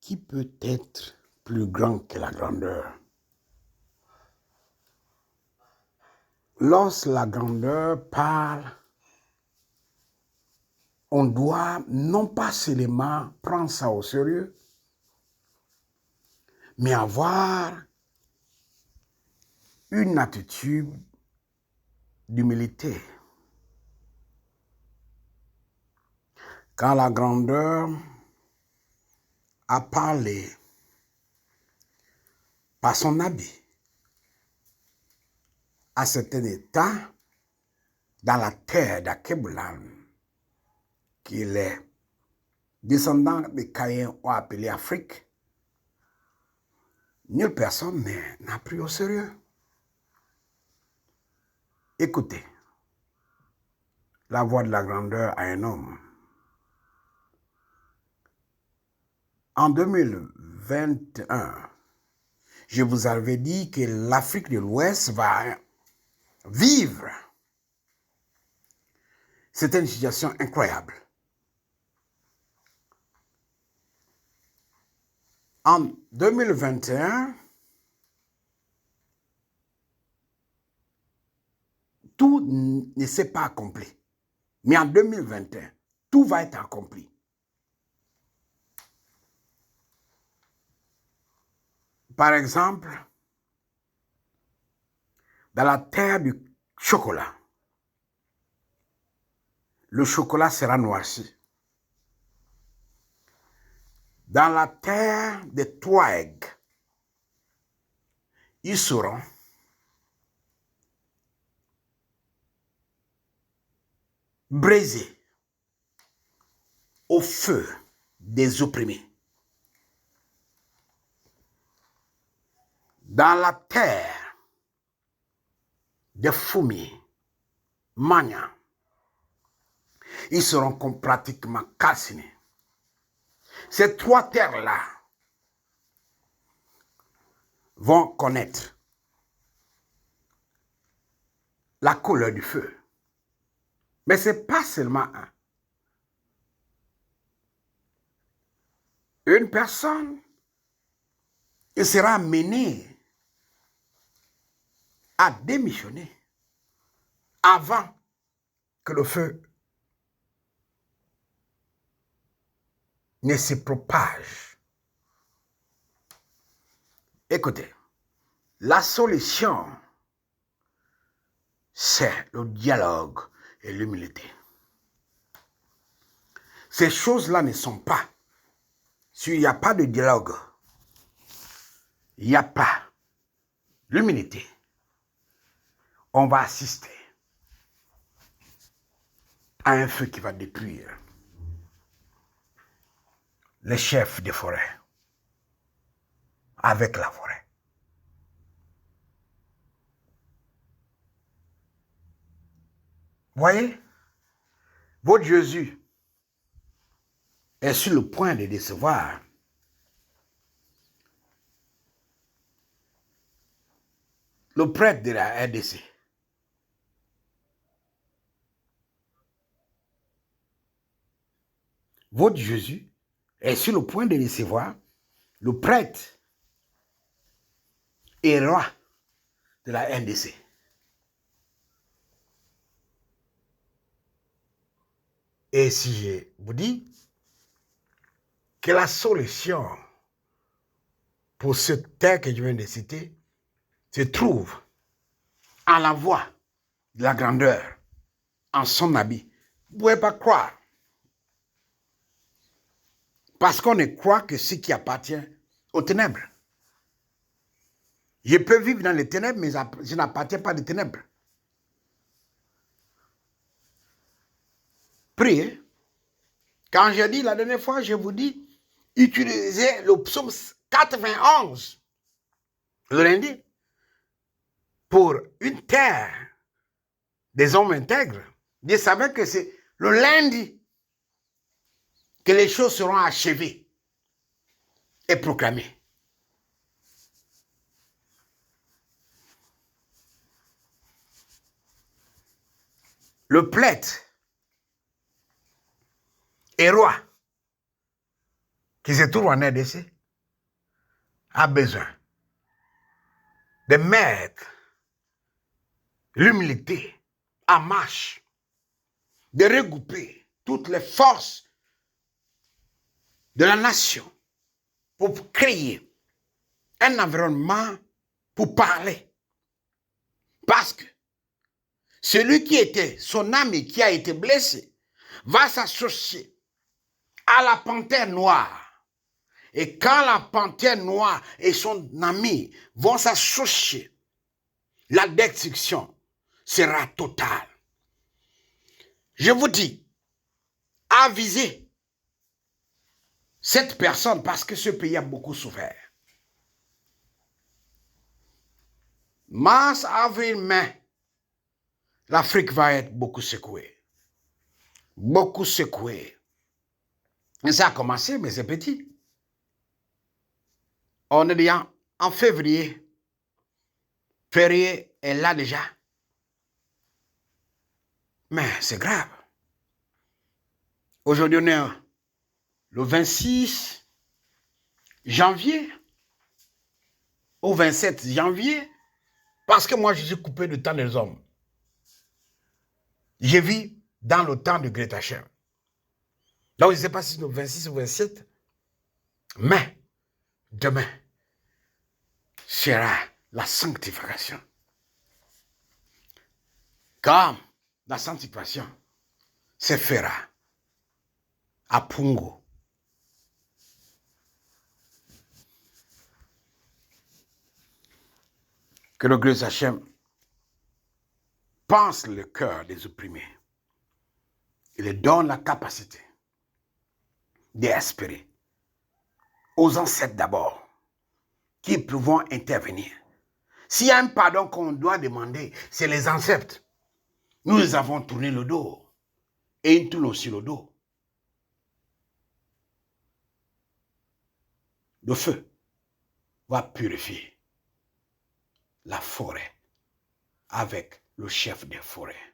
qui peut être plus grand que la grandeur? Lorsque la grandeur parle, on doit non pas seulement prendre ça au sérieux, mais avoir une attitude d'humilité. Quand la grandeur a parlé par son habit à certain état dans la terre d'Akebulan, qui les descendants des Caïens ont appelé Afrique, nulle personne n'a pris au sérieux. Écoutez la voix de la grandeur à un homme. En 2021, je vous avais dit que l'Afrique de l'Ouest va vivre. C'était une situation incroyable. En 2021, tout ne s'est pas accompli. Mais en 2021, tout va être accompli. Par exemple, dans la terre du chocolat, le chocolat sera noirci. Dans la terre des Touaregs, ils seront brisés au feu des opprimés. Dans la terre des Foumis, Mania, ils seront pratiquement calcinés. Ces trois terres-là vont connaître la couleur du feu. Mais ce n'est pas seulement un. Une personne, il sera amenée à démissionner avant que le feu ne se propage. Écoutez, la solution, c'est le dialogue et l'humilité. Ces choses-là ne sont pas. S'il n'y a pas de dialogue, il n'y a pas l'humilité. On va assister à un feu qui va détruire les chefs des forêts avec la forêt. Voyez, votre Jésus est sur le point de décevoir. Le prêtre de la RDC. Votre Jésus est sur le point de décevoir le prêtre et roi de la RDC. Et si je vous dis que la solution pour cette terre que je viens de citer se trouve en la voix de la grandeur, en son habit, vous ne pouvez pas croire. Parce qu'on ne croit que ce qui appartient aux ténèbres. Je peux vivre dans les ténèbres, mais je n'appartiens pas aux ténèbres. Priez. Quand j'ai dit la dernière fois, je vous dis, utilisez le psaume 91, le lundi, pour une terre des hommes intègres. Je savais que c'est le lundi que les choses seront achevées et proclamées. Le prêtre est roi qui se trouve en RDC a besoin de mettre l'humilité en marche, de regrouper toutes les forces de la nation pour créer un environnement pour parler. Parce que celui qui était son ami qui a été blessé va s'associer à la panthère noire. Et quand la panthère noire et son ami vont s'associer, la destruction sera totale. Je vous dis, avisez cette personne parce que ce pays a beaucoup souffert. Mars, avril, mai, l'Afrique va être beaucoup secouée. Beaucoup secouée. Et ça a commencé, mais c'est petit. On est déjà en février. Février est là déjà. Mais c'est grave. Aujourd'hui, on est le 26 janvier au 27 janvier parce que moi, je suis coupé du temps des hommes. Je vis dans le temps de Greta Thunberg. Donc, je ne sais pas si c'est le 26 ou 27, mais demain sera la sanctification. Comme la sanctification se fera à Pungo. Que le Dieu Hachem pense le cœur des opprimés. Il leur donne la capacité d'espérer aux ancêtres d'abord, qui pouvons intervenir. S'il y a un pardon qu'on doit demander, c'est les ancêtres. Nous les avons tourné le dos. Et ils tournent aussi le dos. Le feu va purifier la forêt avec le chef des forêts.